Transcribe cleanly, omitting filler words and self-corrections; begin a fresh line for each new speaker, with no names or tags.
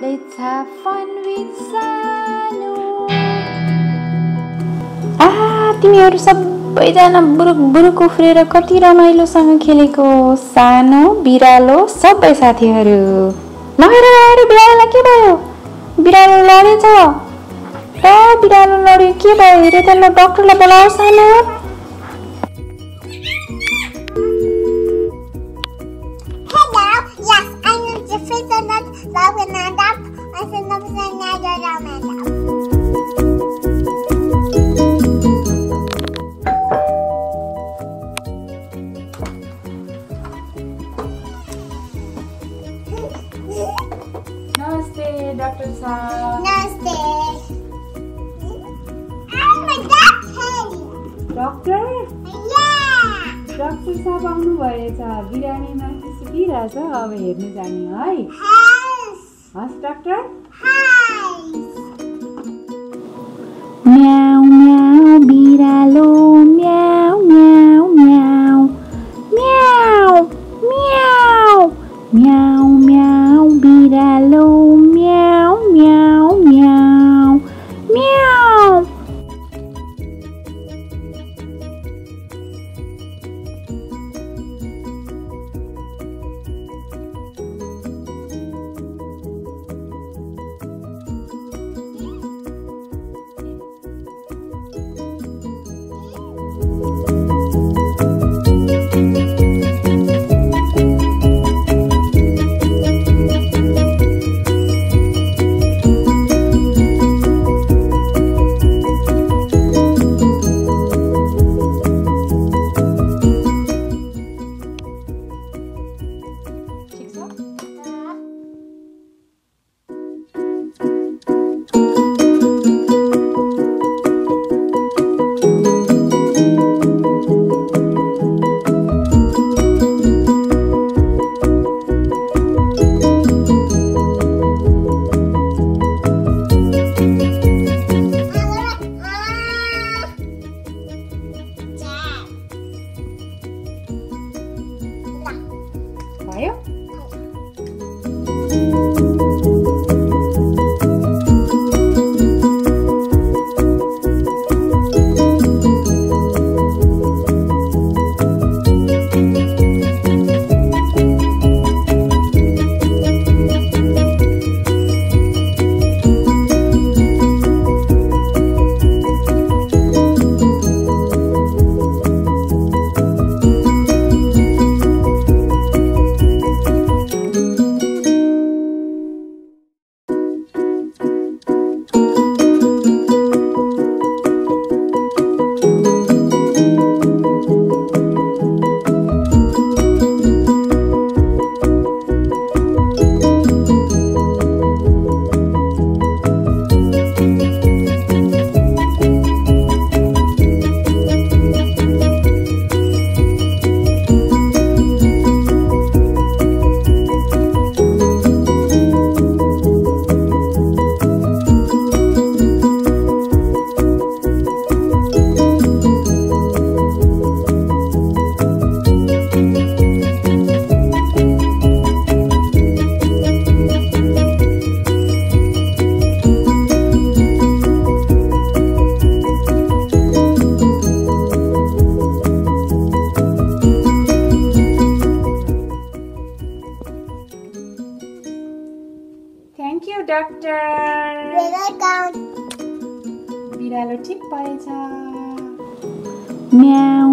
Let's have fun with Sanu. तिमीहरू सबैजना बुरुक उफ्रेर कति रमाइलोसँग खेलेको सानो बिरालो सबै साथीहरू। ल हेर बिरालोलाई के भयो? बिरालो लडेछ। बिरालो लड्यो के भयो? हेर त ल डाक्टरलाई बोलाऊ सानो।
Namaste, Dr. Saab.
Namaste. I'm a doctor.
Doctor?
Yeah.
Dr. Saab आउनु भएछ। बिरामी माथि सुतिरहेछ। अब हेर्न जाने है। हस् डाक्टर?
म्याउ म्याउ बिरालो म्याउ म्याउ म्याउ म्याउ म्याउ म्याउ म्याउ बिरालो म्याउ म्याउ म्याउ म्याउ।
भयो? Thank you, doctor.
Welcome.
बिरालो ठिक भएछ।
म्याउ